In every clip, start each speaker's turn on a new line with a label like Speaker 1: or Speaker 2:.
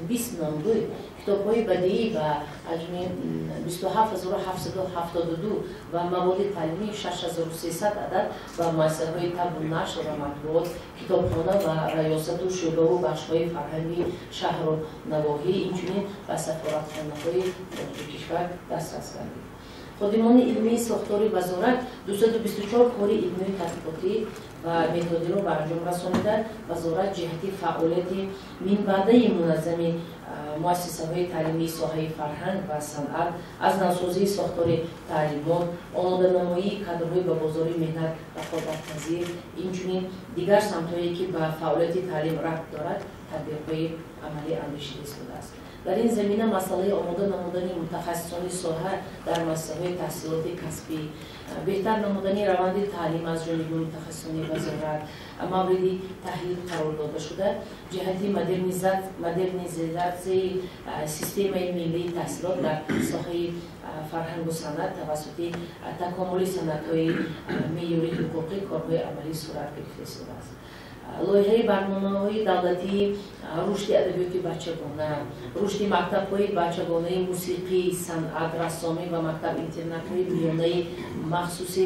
Speaker 1: 20 نامگوی کتاب‌های بدیعی و حجم 27772 و مواد تعلیمی 6300 عدد و مؤسسه‌های طب و نشر و مطبوعات، کتابخانه و ریاست و شعبه و بخش‌های فرهنگی شهر و نواحی، اینچنین به سفارتخانه‌های کشور دسترس کردیم. خادمان علمی ساختار وزارت 224 کار علمی تحقیقاتی و متدی را به انجام رسانیده. وزارت جهتی فعالیت من بعده منظم مؤسسه‌های تعلیمی ساحه فرهنگ و صنعت از نوسازی ساختار تعلیمات، آماده‌نمایی کادرهای به بازار مهنت رقابت‌پذیر، اینچنین دیگر سمت‌هایی که به فعالیت تعلیم ربط دارد تطبیق‌های عملی اندیشیده شده است. در این زمینه مسئله آماده نمودن متخصصان ساحه در مسائل تحصیلات کسبی، بهتر نمودن روند تعلیم از جانب متخصصان وزارت موردی تحلیل قرار داده شده. جهتی مدرنیزاسیون سیستم ملی تحصیلات در ساحه فرهنگ و صنعت توسط تکامل صنعت‌های معیاری حقوقی کارهای عملی صورت گرفته است. لایحه برنامه‌های دولتی رشد ادبیات بچگانه، رشد مکتب‌های بچگانه موسیقی، صنعت، رسامی و مکتب اینترنت‌های میانه مخصوص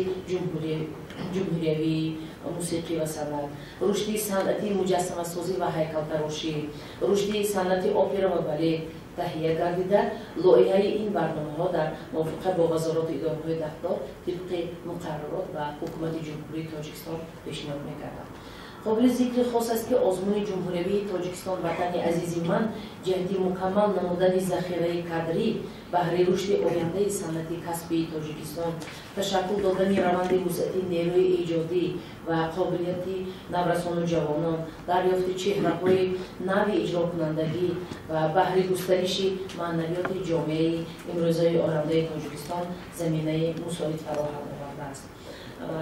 Speaker 1: جمهوری موسیقی و صنعت، رشد صنعتی مجسمه‌سازی و هیکل‌تراشی، رشد صنعت اپرا و بالت تهیه گردیده. لایحه این برنامه‌ها در موافقت با وزارت اداره‌های دفتر طبق مقررات و حکومت جمهوری تاجیکستان پیشنهاد می‌گردد. قابل ذکر خاص است که آزمون جمهوری تاجیکستان وطن عزیز من جهتی مکمل نمودن ذخیره کادری بهره رشد آینده صنعت کسبی تاجیکستان، تشکل دادن روند وسعت نیروی ایجادی و قابلیتی نورسان و جوانان، دریافت چهره‌های نو اجرا کنندگی و بهره گسترش معنویات جامعه امروزه آینده تاجیکستان زمینه مساعد فراهم آورده است.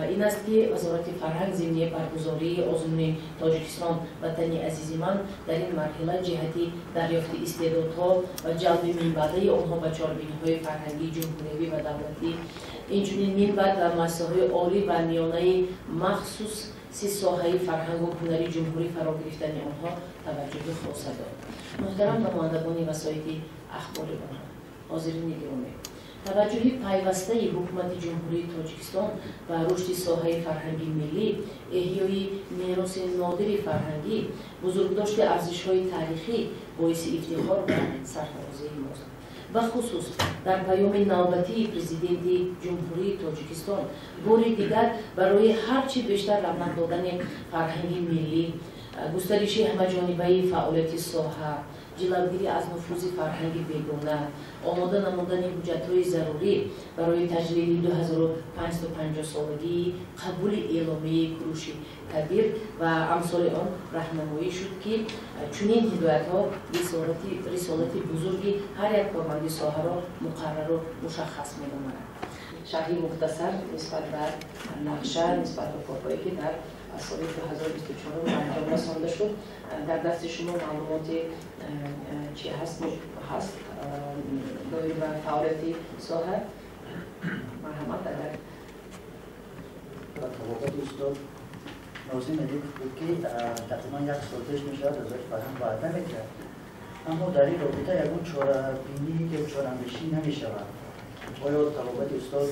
Speaker 1: این است که وزارت فرهنگ ضمن برگزاری آزمون تاجیکستان وطن عزیز من در این مرحله جهتی دریافت استعدادها و جلب منبعه آنها به چاربینی‌های فرهنگی جمهوری و دولتی، اینچنین منبع در مؤسسه‌های عالی و میانه مخصوص ساحه فرهنگ و هنری جمهوری فرا گرفتن آنها توجه خاص دارد. محترم نمایندگان وسایل اخبار حاضرین گرامی، توجه پیوسته حکومت جمهوری تاجیکستان و رشد ساحه فرهنگی ملی، احیای میراث نادر فرهنگی، بزرگداشت ارزش‌های تاریخی باعث افتخار و سرفرازی ماست. و خصوص در پیام نوبتی پرزیدنت جمهوری تاجیکستان بار دیگر برای هرچی بیشتر رونق دادن فرهنگ ملی، گسترش همه‌جانبه فعالیت ساحه، جلوگیری از نفوذ فرهنگی بیگانه، آماده نمودن حجت‌های ضروری برای تجلیل 2550 سالگی قبول اعلامیه کوروش کبیر و امثال آن راهنمایی شد که چنین هدایت‌ها رسالت بزرگی هر یک کارمند ساحه را مقرر و مشخص می‌نماید. شرح مختصر نسبت به نقشه، نسبت به کارهایی که در سال 2024 انجام رسانده شد. در دست شما معلومات چی هست دایر و فعالیت ساحه مرحمت اگر
Speaker 2: طبقات استاد ناظم ملی بود که تقریبا یک سال پیش میشود وزارت فرهنگ وعده میکرد، اما در این رابطه یکون چاره‌بینی یا چاره‌اندیشی نمیشود. آیا طبقات استاد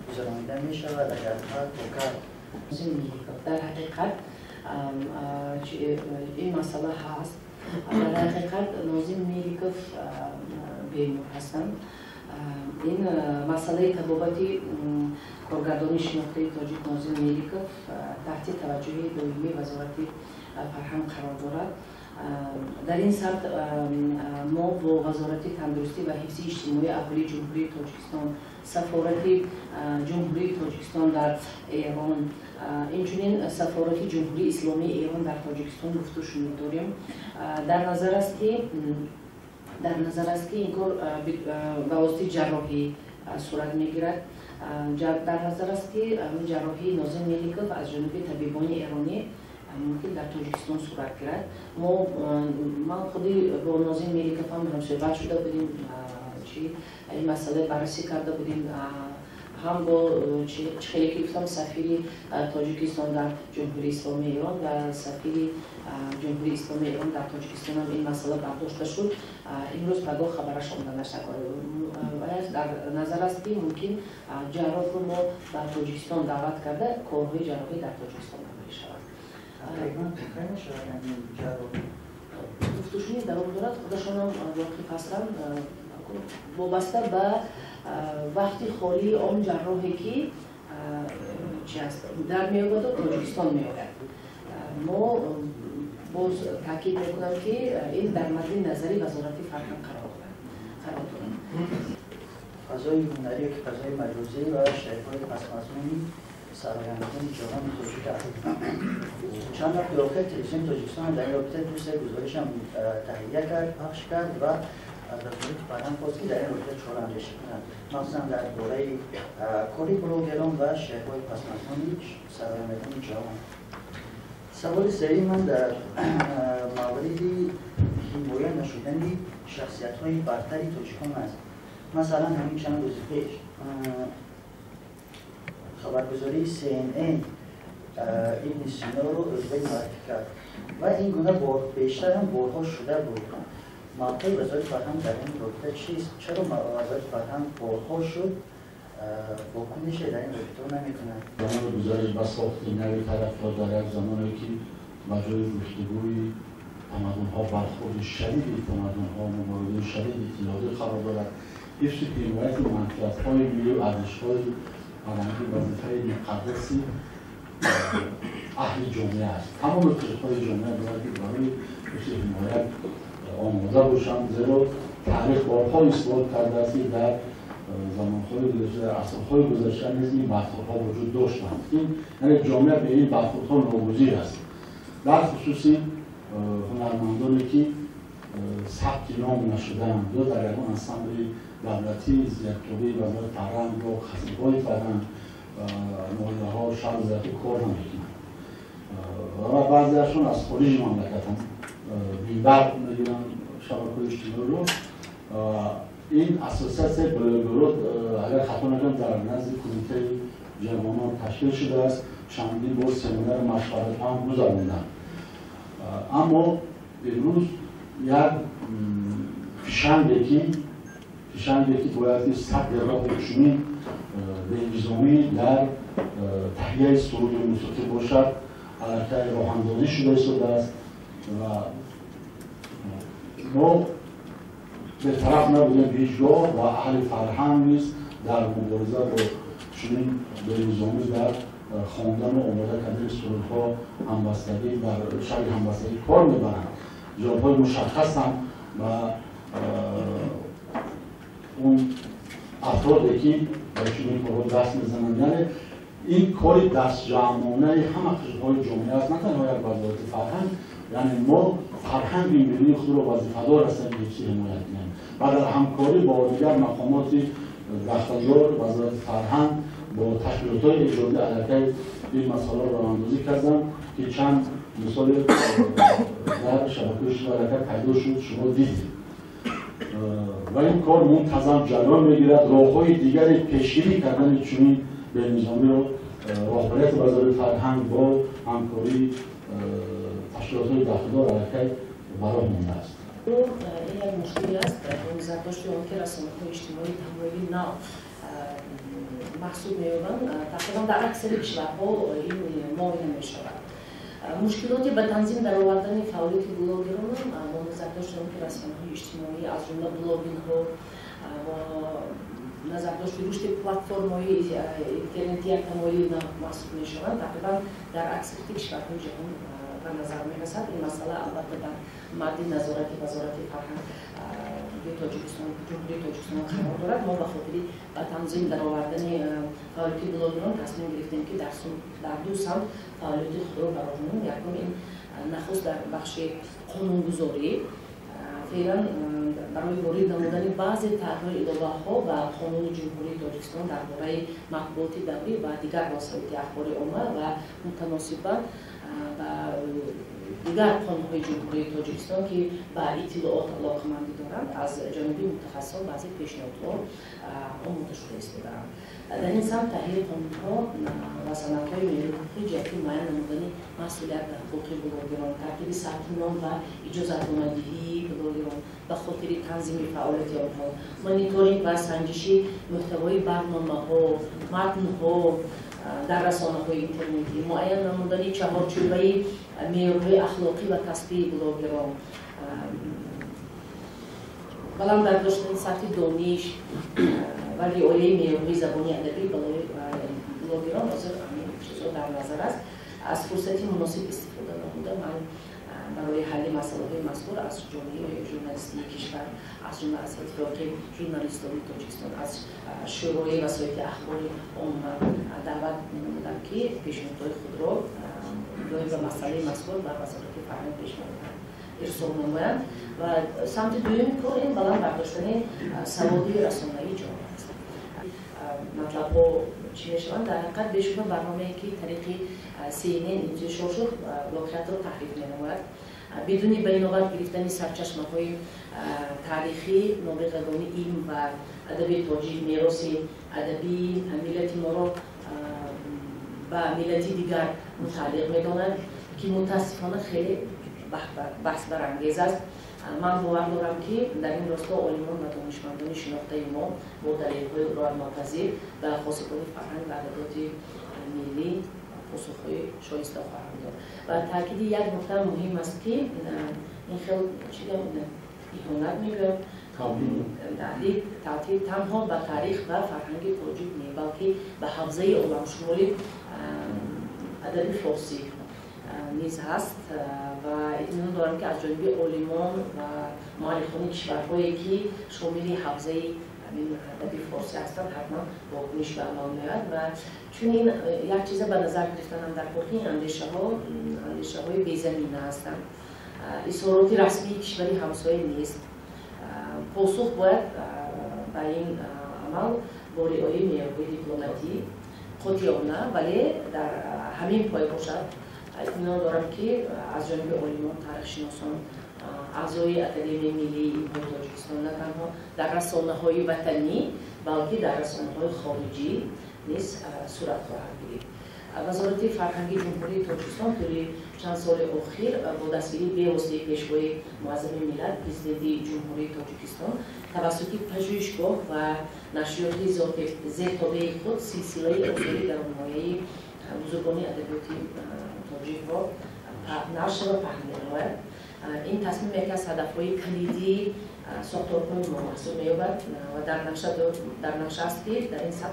Speaker 2: گذرانیده میشود اگر هست و کرد؟
Speaker 1: در حقیقت این مسئله هست. در حقیقت ناظم میلیکوف بیمور هستند. این مسئله طبابتی کارگردان شناخته تاجیک ناظم میلیکوف تحت توجه دائمی وزارت فرهنگ قرار دارد. در این سمت ما با وزارت تندرستی و حفظ اجتماعی اهالی جمهوری تاجیکستان، سفارت جمهوری تاجیکستان در ایران، اینچنین سفارت جمهوری اسلامی ایران در تاجیکستان گفته شنود داریم. در نظر است که این کار به واسطه جراحی صورت میگیرد. در نظر است که جراحی ناظم میلیکوف از جانب طبیبان ایرانی ممکن در تاجیکستان صورت گیرد. من خودی با ناظم میلیکوف هم صحبت شده بودیم، این مسئله بررسی کرده بودیم، هم با خیلی گفتم سفیر تاجیکستان در جمهوری اسلامی ایران و سفیر جمهوری اسلامی ایران در تاجیکستان هم این مسئله برداشته شد. امروز پگاه خبرش آمده نشده. در نظر است که ممکن جراح رو ما در تاجیکستان دعوت کرده کارهای جراحی در تاجیکستان نمایی شود. گفتشونی در اون دارد خودشان هم واقعی هستند وابسته به وقتی خالی آن جراحی که در میآید و تاجیکستان میآید. ما باز تاکید میکنم که این در مورد نظری وزارت فرهنگ قرار دارد.
Speaker 2: فضای هنری که فضای مجازی و شرکای پس‌مضمونی سرآیندگان جهان توجیه کرد. چند وقت آخر تلویزیون تاجیکستان در این رابطه دو سه گزارش هم تهیه کرد، پخش کرد و از وزارت فرهنگ خواست که در این رابطه چالش‌اندیشی کنند، مخصوصا درباره کاری بلاگران و شرکای پس‌مضمونی سرآیندگان جهان. سوال سری من در مورد حمایت نشدن شخصیت‌های برتری تاجیکان است. مثلا همین چند روز پیش خبرگزاری CNN این سینا رو ازبایی معرفی کرد و این گونه بیشتر هم بارها شده بود. موقع وزارت فرهنگ در این رابطه چیست؟ چرا وزارت فرهنگ بارها شد واکنش در این رابطه رو نمی‌کند؟
Speaker 3: زمان گزارش و ساختی نوی طرفدار در یک زمانی که مجال گفتگوی تمدن‌ها برخورد شدیدی تمدن‌ها مبارزه شدید اطلاعاتی قرار دارد. یک سری حمایت منفعت‌های ملی و ارزش‌های فرهنگی وظیفه مقدسی اهل جامعه است. تمام فرق‌های جامعه باید برای حمایت آماده باشند، زیرا تاریخ بارها اثبات کرده است که در زمان‌های گذشته، عصرهای گذشته نیز این برخوردها وجود داشتند. این یعنی جامعه به این برخوردها ناگزیر است. در خصوص هنرمندانی که ثبت نام نشده‌اند یا در یگان انسامبل دولتی زیرکتابی وزارت فرهنگ یا خصی‌های فرهنگ نهادها شرط وزارت کار نمی‌کنند و بعضی‌هاشون از خارج مملکت‌اند بی‌برق می‌گیرند شبکه‌های اجتماعی رو. این اساسیت بلوگرود اگر خطا نکنم در نزد کمیته جوانان تشکیل شده است. چندین بار سمینار مشورت هم گذراندند. اما امروز یک فشنگی که باید سبک راه چنین به نظامی در تهیه سرود موسیقی باشد علیه راه اندازی شده است و ما به طرف نبودیم هیچگاه و اهل فرهنگ نیست در مبارزه با چنین به نظامی در خواندن و آماده کردن سرودها همبستگی در شکل همبستگی کار میبرند. جواب‌های مشخص هم و اون افرادی که به چنین کارها دست میزنند، یعنی این کار دست جمعانه همه قشرهای جامعه است، نه تنها یک وزارت فرهنگ. یعنی ما فرهنگ ملی خود را وظیفه‌دار هستیم که چی حمایت کنیم و در همکاری با دیگر مقامات دفتریار وزارت فرهنگ با تشکیلات‌های ایجادی علیه این مسئله را راه‌اندازی کردن که چند مثال در شبکه اجتماعی پیدا شد، شما دیدید و این کار منتظم جریان می‌گیرد. راه‌های دیگری پیشگیری کردن چنین به نظامی را راهبریت وزارت فرهنگ با همکاری تشکیلات‌های داخلی علیه برای مونده است.
Speaker 1: این یک مشکلی است که زرداشت اون که رسانه‌های اجتماعی تمایلی نه محسوب می‌یابند. تقریبا در اکثر کشورها این معاینه می‌شود. مشکلاتی به تنظیم در آوردن فعالیت بلاگران با نظرداشت اون که رسانه‌های اجتماعی از جمله بلاگینگ‌ها و نظرداشت رشد پلتفرم‌های اینترنتی یک تمایلی محسوب می‌شوند. تقریبا در اکثر کشورهای جهان به نظر می‌رسد. این مسئله البته در مورد نظارت وزارت فرهنگ تاجیکستان جمهوری تاجیکستان قرار دارد. ما به خاطر تنظیم در آوردن فعالیت بلاگران تصمیم گرفتیم که در دو سمت فعالیت خود را براکنیم. یکم این نخست در بخش قانونگذاری فعلا برای وارد نمودن بعضی طرح‌های الهه‌ها و قانون جمهوری تاجیکستان درباره مطبوعات دولتی و دیگر وسایل اخبار عامه و متناسب و دیگر قانون‌های جمهوری تاجیکستان که به اطلاعات علاقه‌مندی دارند از جانبی متخصصان بعضی پیشنهادها آماده شده است بدارم. در این سمت تحلیل قانونها و سندهای ملی جهتی معین نمودن مسئولیت حقوقی بلوگران، ترتیب ثبت نام و اجازتنامه‌دهی بلوگران و خاطر تنظیم فعالیت آنها، مانیتورینگ و سنجشی محتوای برنامه‌ها، متن‌ها در رسانه‌های اینترنتی، معین نمودن چهارچوبه معیارهای اخلاقی و کسبی بلوگران، بلند برداشتن سطح دانش و رعایت معیارهای زبانی ادبی برای بلوگران حاضر همین چیزها در نظر است. از فرصتی مناسب استفاده نموده من برای حل مسائل مذکور از جامعه ژورنالیستی کشور، از جمله از اتفاق ژورنالیستان تاجیکستان، از شورای وسایل اخبار عمومی دعوت نمودم که پیشنهادهای خود را به مسئله مذکور بر وزارت فرهنگ پیشنهاد ارسال نمایند و سمت دوم کار این بلند برداشتن سوادی رسانه‌ای جامعه است. مطلب‌ها چی میشوند؟ در حقیقت بهشون برنامه‌ای که طریق CNN انتشار شد واقعیت را تحریف می‌نماید. بدون بین‌آور گرفتن سرچشمه‌های تاریخی نابغگان علم و ادب تاجیک، میراث ادبی ملت ما را با ملت دیگر متعلق می‌داند که متأسفانه خیلی بحث برانگیز است. من باور دارم که در این راستا عالمان و دانشمندان شناخته ما با دلایل راهنماپذیر و خواستگان فرهنگ و ادبیات ملی پاسخ‌های شایسته خواهند داد. و تاکید یک نکته مهم است که این خیلی چیزا اهانت می‌گویم تعطیل تنها به تاریخ و فرهنگ تاجیک نیست بلکه به حوزه عالم‌شمولی ادب فارسی نیز هست و اطمینان دارم که از جانب عالمان و مورخان کشورهایی که شامل حوزه ادب فارسی هستند حتما واکنش به عمل می‌آید و چون این یک چیز به نظر گرفتن در واقع اندیشه‌های بی‌زمینه هستند. اظهارات رسمی کشوری همسایه نیست. پاسخ باید به این عمل با رعایت معیارهای دیپلماتی قاطعانه ولی در همین پای باشد. اطمینان دارم که از جانب عالمان، تاریخ‌شناسان، اعضای اکادمی ملی تاجیکستان نه تنها در رسانه‌های وطنی بلکه در رسانه‌های خارجی نیز صورت خواهد گرفت. وزارت فرهنگ جمهوری تاجیکستان طی چند سال اخیر با دستگیری بی‌واسطه پیشوای معظم ملت پرزیدنت جمهوری تاجیکستان توسط پژوهشگاه و نشریات زیرتابع خود سلسله آثاری در حمایه بزرگان ادبیات تاجیک را نشر و پهن می‌نماید. این تصمیم یکی از هدف‌های کلیدی ساختارهای ما محسوب می‌یابد و در نقشه است که در این سطح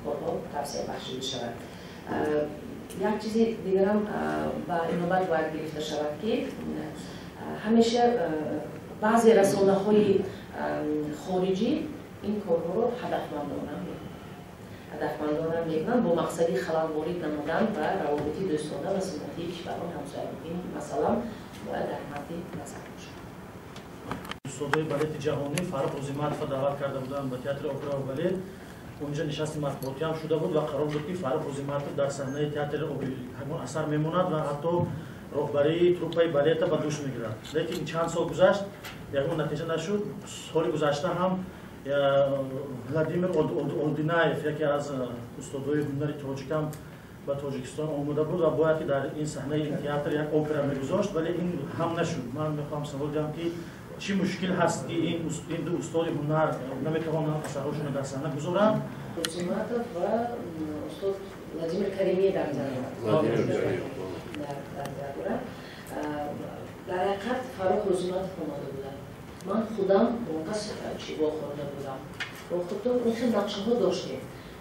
Speaker 1: کارها توسعه بخشیده شود. یک چیز دیگر هم با اینوبت باید گرفته شود که همیشه بعضی رسانه‌های خارجی این کارها را هدفمندانه می‌کنند با مقصدی خلل وارد نمودن و روابط دوستانه و سنتی کشوران همسایه. این مثلا باید در مد نظر باشد.
Speaker 4: استادای بالت جهانی فرق روزیماتوف دعوت کرده بودند به تئاتر اپرا و بالت. اونجا نشست مطبوعاتی هم شده بود و قرار بود که فرق روزیماتوف در صحنه تئاتر همون اثر میموند و حتی راهبری تروپای بالت به دوش میگیرد. لیکن چند سال گذشت یکون نتیجه نشد. سال گذشته هم ولادیمیر اولدینایف یکی از استادای هنری تاجیک هم به تاجیکستان آمده بود و باید که در این صحنه این تئاتر یک اپرا میگذاشت ولی این هم نشد. من میخوام سوال کنم که چی مشکل هست که این دو استاد هنر نمیتوانند اثراشون در صحنه بگذارند؟
Speaker 1: روزیماتوف و استاد ولادیمیر کریمی در حقیقت فرق روزیماتوف آمده بودن. من خودم با قصد چیبا خورده بودم. با خودم این خیلی نقشه ها داشتیم.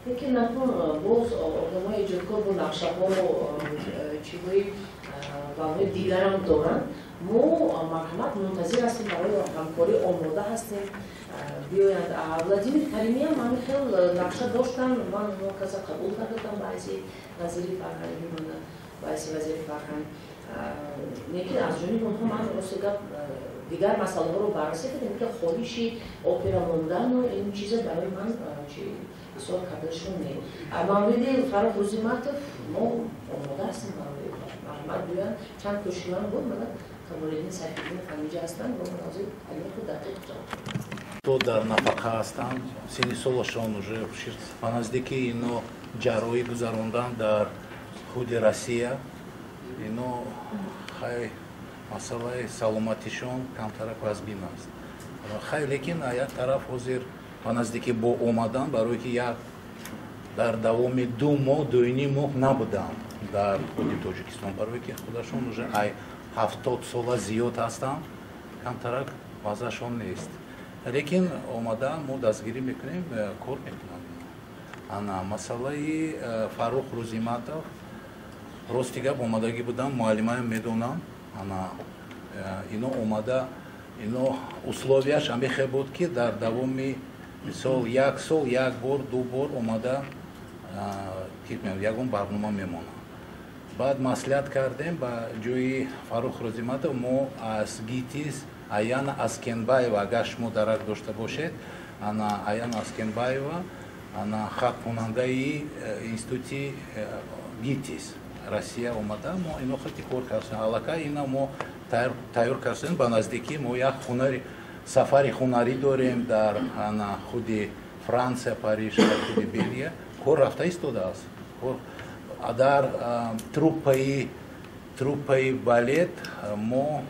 Speaker 1: لیکن نکن باز آدم های ایجادکار با نقشه ها و چیبای برای دیگر هم دارن. ما مرحمت منتظر هستیم برای همکاری آماده هستیم. بیایند ولادیمیر کریمی هم من خیلی نقشه داشتم. من کسی قبول کردم باعثی وزیر فرهنگی من باعثی وزیر فرهنگ. لیکن از جانب اونها من راستگاه دیگر مسائل رو بررسی کردیم که خواهشی اپرا ماندن و این چیزا برای من بسیار کردشون نیست. مورد فرق روزیماتوف ما آماده هستیم برای مرحمت بیان چند کشیان بود مگر که موردین صحیحین خمیجه هستن با مناظر علمی خود دقیق جا.
Speaker 5: то дар нафақа ҳастанд, синни солашон уже ба наздики ино ҷарроҳӣ гузаронданд дар худи Россия. Ино хай масъалаи саломатишон камтарак вазбин аст. Хай лекин як тараф ҳозир ба наздики бо омадан, барое ки як дар давоми 2 моҳ 2.5 моҳ набуданд дар худи Тоҷикистон, барое ки худашон уже 70 сола зиёд ҳастанд, камтарак вазъашон нест. Лекин омада мо дастгирӣ мекунем, кор мекунам. Ана масъалаи Фаррух Рӯзиматов рости гап омадагӣ будам, муаллимаам медонам. Ана ино омада, ино условияш амехе буд ки дар давоми мисол 1 сол 1 бор 2 бор омада ягон барнома мемонад. Баъд маслиҳат кардем ба ҷои Фаррух Рӯзиматов, мо аз ГИТИС Аяна Аскенбаева, агар шумо дарак дошта бошед, ана Аяна Аскенбаева, ана хатхонандаи институти ГИТИС Россия омада, мо ино хати кор кардем. Аллакай ина мо тайёр кардем ба наздики мо як хунари сафари хунарӣ дорем дар ана худи Франсия, Париж, худи Белгия. Кор рафта истодааст. Дар труппаи балет мо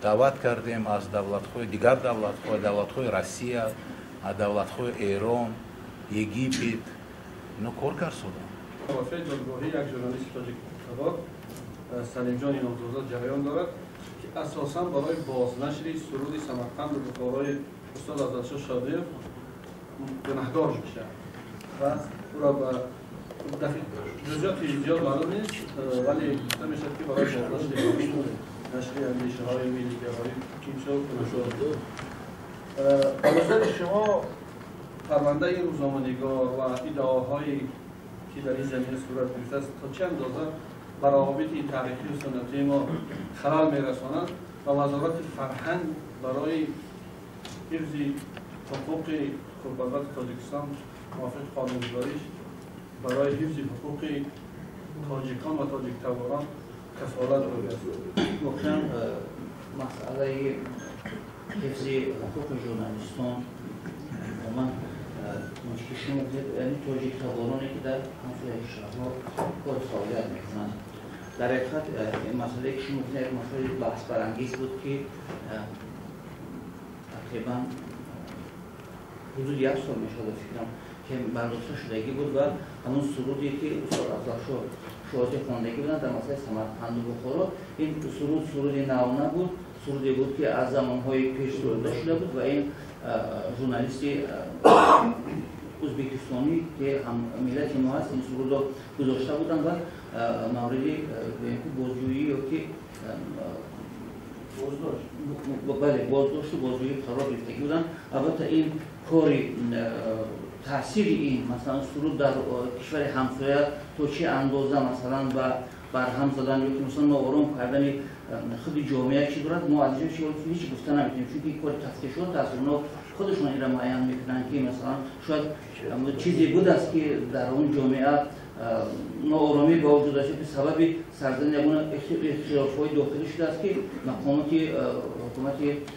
Speaker 5: даъват кардем аз давлатҳои дигар, давлатҳои Россия, давлатҳои Эрон, Египет, ино кор кард шуда.
Speaker 6: васои ҷойгоҳӣ як журналисти тоҷикхабар Салимҷон Иномзода ҷараён дорад ки асосан барои бознашри суруди Самарқанду Бухорои устод Азадшоҳ Шодиев гунаҳдор мешавад ва ӯро ба ҷузъиёти зиёд маълум нест, вале гуфта мешавад ки барои бознашри нашри андешаҳои миллигаҳои иншо кунашуда. Ба назари шумо парвандаи рӯзноманигор ва иддаоҳое ки дар ин замина сурат гирифтааст то чӣ андоза ба равобити таърихию суннатии мо халал мерасонад ва вазорати фарҳанг барои ҳифзи ҳуқуқи хурбалвати Тоҷикистон мувофиқи қонунгузориш барои ҳифзи ҳуқуқи тоҷикон ва тоҷиктаворон кафолат додааст.
Speaker 7: واقعا مسئله حفظ حقوق ژورنالیستان و من مشکل شما بود، یعنی توجیه تبارانی که در همسایه شهرها کار فعالیت میکنند. در حقیقت این مسئله که شما بود یک مسئله بحث برانگیز بود که تقریبا حدود 1 سال میشد فکرم که برداشته شدگی بود و همون سرودی که استاد افضلشاه شاهدی خواندگی بودن در مسئله سمرقند و بخارا. این سرودی نو نبود، سرودی بود که از زمانهای پیش سروده شده بود و این ژورنالیستی ازبکستانی که هم ملت ما هست این سرود را گذاشته بودن و موردی بازجویی یا که بازداشت و بازجویی قرار گرفتگی بودن. البته این کاری تاثیر این مثلا سرود در کشور همسایه تو چه اندازه مثلا برهم زدن یا که مثلا آرام کردن خود جامعه چی دارد ما از اینجا هیچ گفته نمیتونیم، چون که کار تفتیشات است اونا خودشون این را معین میکنن که مثلا شاید چیزی بود است که در اون جامعه ناآرامی به وجود داشته که سبب سرزنی اون اختلاف‌های داخلی شده است که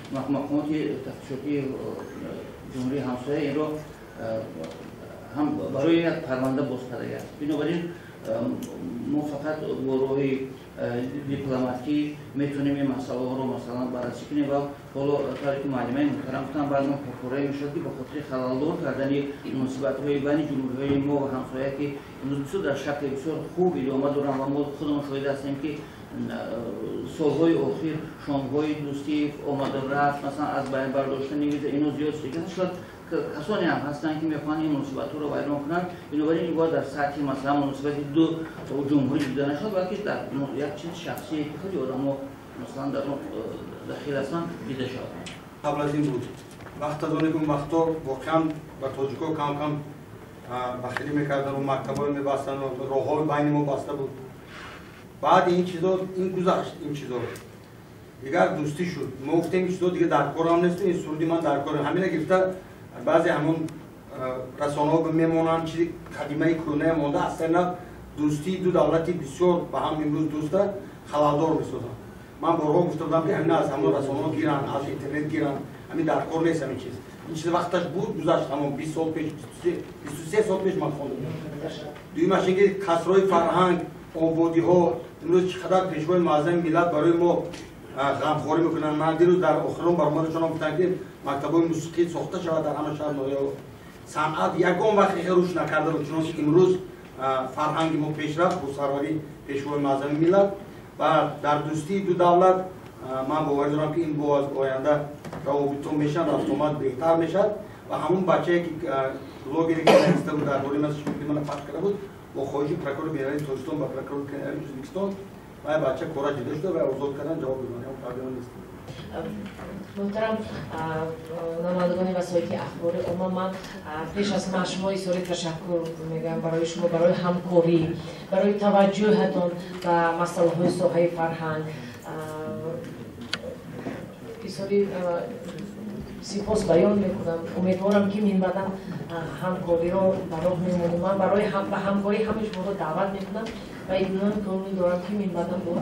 Speaker 7: مقامات تفتیشاتی جمهوری همسایه این را هم برای یک پرونده باز کرده است. بنابراین ما فقط با راه دیپلماتی میتونیم این مسئله ها رو مثلا بررسی کنیم و حالا کاری که معلمان محترم گفتن بعد ما پرکورایی میشد که به خاطر خلال‌دار کردن مناسبت‌های بین جمهوری‌های ما و همسایه که امروز بسیار در شکل بسیار خوب ادامه دارن و ما خودمون شاهد هستیم که سال‌های اخیر شام‌های دوستی آمد و رفت مثلا از بین برداشتن نمیده اینو زیاد شده شد. کسانی هم هستند که میخوان این مناسبت رو بیان کنند. بنابراین این باید در سطح مثلا مناسبت دو جمهوری دیده نشد بلکه در یک چیز شخصی که خیلی آدم‌ها مثلا در اون داخل هستن دیده شد.
Speaker 8: قبل از این بود وقت از اون که وقتا واقعا با تاجیک‌ها کم کم بخیلی میکردن و مکتب‌ها میبستن و راه‌های بین ما بسته بود. بعد این چیزا این گذشت این چیزا دیگر دوستی شد. ما گفتیم چیزا دیگه در کارم نیست، این سرودی من در کارم همین گرفته بعضی همون رسانه‌ها به میمونن چیزی قدیمی کرونه مونده اصلا دوستی دو دولتی بسیار با هم امروز دوسته خلالدار میسازن. من بارها گفته بودم که همین از همون رسانه‌ها گیرن از اینترنت گیرن همین در کار نیست همین چیز. این چیز وقتش بود گذشت تمام 20 سال پیش 23 سال پیش من خوندم. دویمش اینکه کسرای فرهنگ آبادی ها امروز چقدر پیشوای معظم ملت برای ما غمخواری میکنن. من دیروز در آخرون برنامه شما گفتم که مکتب‌های موسیقی ساخته شود در همه شهر نویا. صنعت یگان وقتی روش نکرده بود چنانچه امروز فرهنگ ما پیشرفت با سروری پیشوای معظم ملت و در دوستی دو دولت من باور دارم که این باز آینده روابط میشن رفتومت بهتر میشد و همون بچه‌ای که بلاگری که نوشته بود در دوره مثل من پخش کرده بود با خواهشی پرکار بیرونی تاجیکستان با پرکار ازبکستان و بچه کورا جدا شده و آزاد کردن جواب دادن اون پرابلم نیست.
Speaker 1: محترم نمایندگان وسایل اخبار عموم، من پیش از من شما ایساری تشکر میگم برای شما، برای همکاری، برای توجهتون به مسائل های ساحه فرهنگ. ایساری سپاس بیان میکنم. امیدوارم که این بعدم همکاری رو برای میمونیم. من برای همکاری همه شما رو دعوت میکنم و ایدونم که دارم که این بعدم با